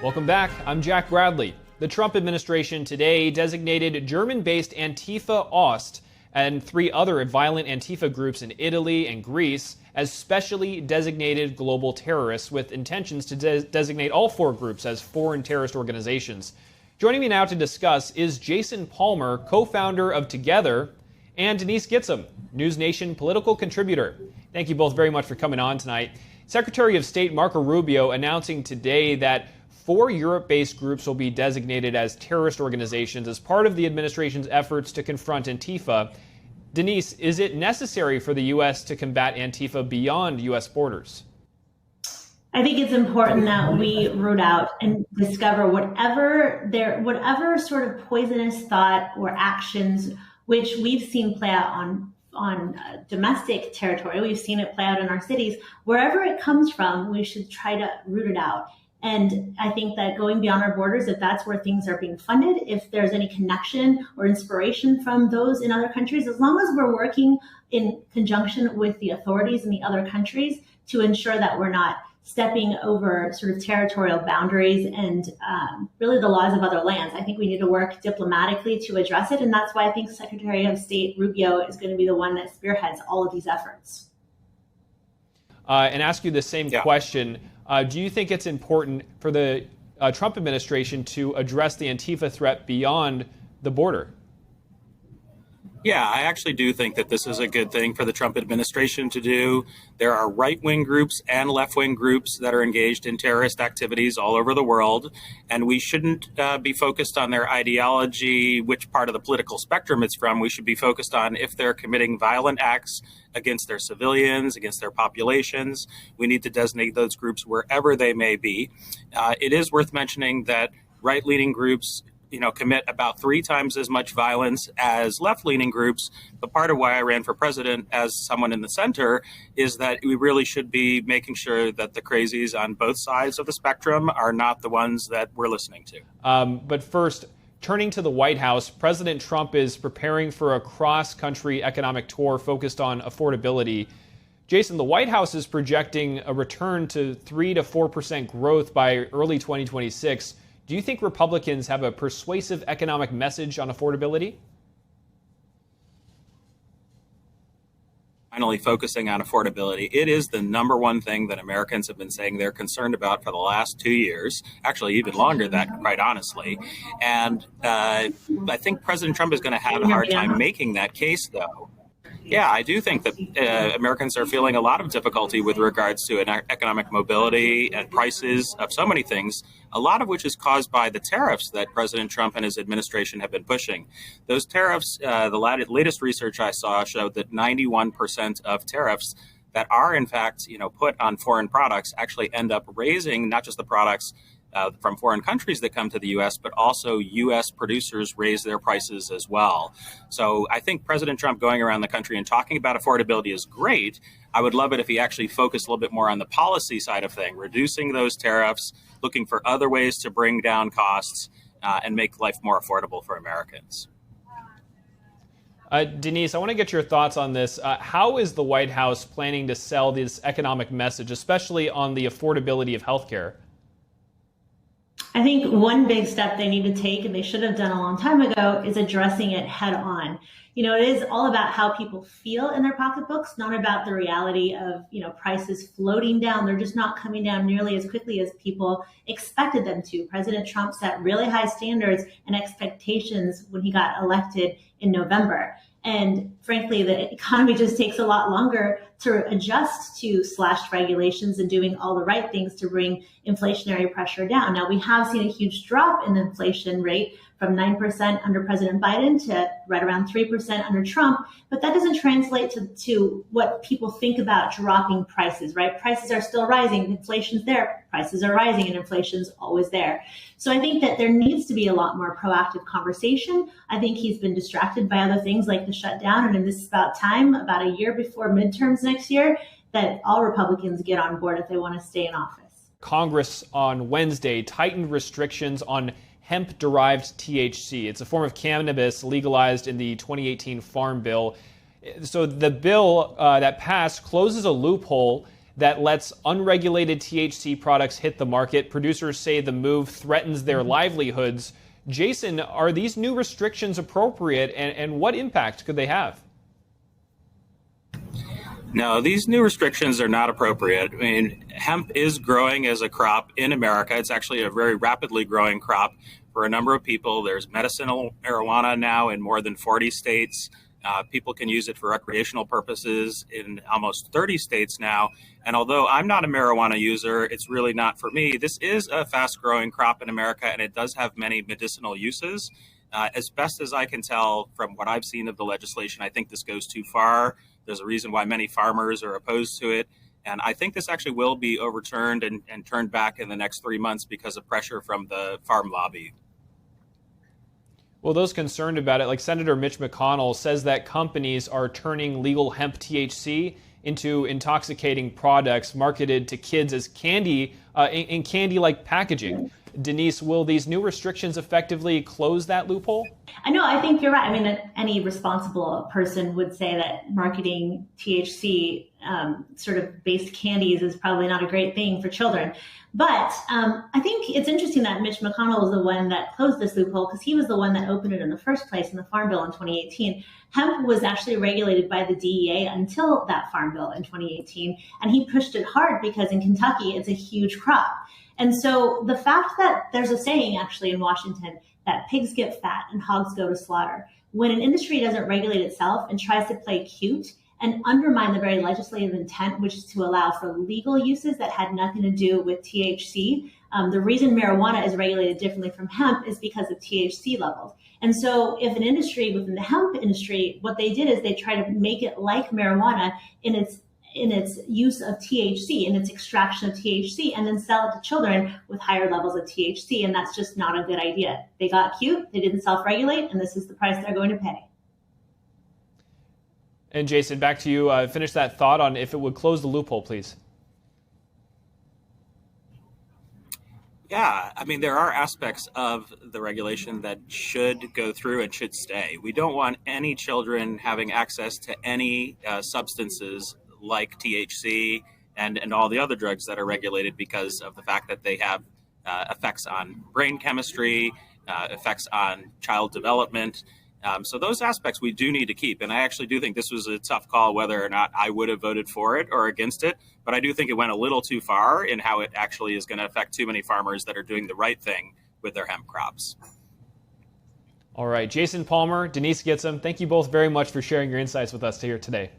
Welcome back. I'm Jack Bradley. The Trump administration today designated German-based Antifa Ost and 3 other violent Antifa groups in Italy and Greece as specially designated global terrorists, with intentions to designate all 4 groups as foreign terrorist organizations. Joining me now to discuss is Jason Palmer, co-founder of Together, and Denise Gitsham, News Nation political contributor. Thank you both very much for coming on tonight. Secretary of State Marco Rubio announcing today that 4 Europe-based groups will be designated as terrorist organizations as part of the administration's efforts to confront Antifa. Denise, is it necessary for the U.S. to combat Antifa beyond U.S. borders? I think it's important that we root out and discover whatever sort of poisonous thought or actions which we've seen play out on domestic territory. We've seen it play out in our cities. Wherever it comes from, we should try to root it out. And I think that going beyond our borders, if that's where things are being funded, if there's any connection or inspiration from those in other countries, as long as we're working in conjunction with the authorities in the other countries to ensure that we're not stepping over sort of territorial boundaries and really the laws of other lands. I think we need to work diplomatically to address it. And that's why I think Secretary of State Rubio is going to be the one that spearheads all of these efforts. And ask you the same question. Do you think it's important for the Trump administration to address the Antifa threat beyond the border? Yeah, I actually do think that this is a good thing for the Trump administration to do. There are right-wing groups and left-wing groups that are engaged in terrorist activities all over the world, and we shouldn't be focused on their ideology, which part of the political spectrum it's from. We should be focused on if they're committing violent acts against their civilians, against their populations. We need to designate those groups wherever they may be. It is worth mentioning that right-leaning groups commit about 3 times as much violence as left-leaning groups. But part of why I ran for president as someone in the center is that we really should be making sure that the crazies on both sides of the spectrum are not the ones that we're listening to. But first, turning to the White House, President Trump is preparing for a cross-country economic tour focused on affordability. Jason, the White House is projecting a return to 3 to 4% growth by early 2026. Do you think Republicans have a persuasive economic message on affordability? Finally focusing on affordability. It is the number one thing that Americans have been saying they're concerned about for the last 2 years, actually even longer than that, quite honestly. And I think President Trump is going to have a hard time making that case, though. Yeah, I do think that Americans are feeling a lot of difficulty with regards to economic mobility and prices of so many things, a lot of which is caused by the tariffs that President Trump and his administration have been pushing. Those tariffs, the latest research I saw showed that 91% of tariffs that are in fact, put on foreign products actually end up raising not just the products from foreign countries that come to the U.S., but also U.S. producers raise their prices as well. So I think President Trump going around the country and talking about affordability is great. I would love it if he actually focused a little bit more on the policy side of things, reducing those tariffs, looking for other ways to bring down costs and make life more affordable for Americans. Denise, I want to get your thoughts on this. How is the White House planning to sell this economic message, especially on the affordability of healthcare? I think one big step they need to take, and they should have done a long time ago, is addressing it head on. It is all about how people feel in their pocketbooks, not about the reality of, prices floating down. They're just not coming down nearly as quickly as people expected them to. President Trump set really high standards and expectations when he got elected in November. And frankly, the economy just takes a lot longer to adjust to slashed regulations and doing all the right things to bring inflationary pressure down. Now, we have seen a huge drop in the inflation rate from 9% under President Biden to right around 3% under Trump, but that doesn't translate to what people think about dropping prices, right? Prices are still rising, inflation's there, prices are rising, and inflation's always there. So I think that there needs to be a lot more proactive conversation. I think he's been distracted by other things like the shutdown, and this is about time, about a year before midterms next year, that all Republicans get on board if they want to stay in office. Congress on Wednesday tightened restrictions on hemp-derived THC. It's a form of cannabis legalized in the 2018 Farm Bill. So the bill that passed closes a loophole that lets unregulated THC products hit the market. Producers say the move threatens their livelihoods. Jason, are these new restrictions appropriate, and what impact could they have? No, these new restrictions are not appropriate. I mean, hemp is growing as a crop in America. It's actually a very rapidly growing crop for a number of people. There's medicinal marijuana now in more than 40 states. People can use it for recreational purposes in almost 30 states now. And although I'm not a marijuana user, it's really not for me. This is a fast-growing crop in America, and it does have many medicinal uses. As best as I can tell from what I've seen of the legislation, I think this goes too far. There's a reason why many farmers are opposed to it. And I think this actually will be overturned and turned back in the next 3 months because of pressure from the farm lobby. Well, those concerned about it, like Senator Mitch McConnell, says that companies are turning legal hemp THC into intoxicating products marketed to kids as candy in candy-like packaging. Denise, will these new restrictions effectively close that loophole? I know, I think you're right. I mean, any responsible person would say that marketing THC sort of based candies is probably not a great thing for children. But I think it's interesting that Mitch McConnell was the one that closed this loophole because he was the one that opened it in the first place in the Farm Bill in 2018. Hemp was actually regulated by the DEA until that Farm Bill in 2018, and he pushed it hard because in Kentucky, it's a huge crop. And so the fact that there's a saying actually in Washington that pigs get fat and hogs go to slaughter, when an industry doesn't regulate itself and tries to play cute and undermine the very legislative intent, which is to allow for legal uses that had nothing to do with THC. The reason marijuana is regulated differently from hemp is because of THC levels. And so if an industry within the hemp industry, what they did is they try to make it like marijuana in its use of THC, in its extraction of THC, and then sell it to children with higher levels of THC. And that's just not a good idea. They got cute, they didn't self-regulate, and this is the price they're going to pay. And Jason, back to you. Finish that thought on if it would close the loophole, please. Yeah, I mean, there are aspects of the regulation that should go through and should stay. We don't want any children having access to any substances like THC and all the other drugs that are regulated because of the fact that they have effects on brain chemistry, effects on child development. So those aspects we do need to keep. And I actually do think this was a tough call whether or not I would have voted for it or against it. But I do think it went a little too far in how it actually is going to affect too many farmers that are doing the right thing with their hemp crops. All right, Jason Palmer, Denise Gitsham, thank you both very much for sharing your insights with us here today.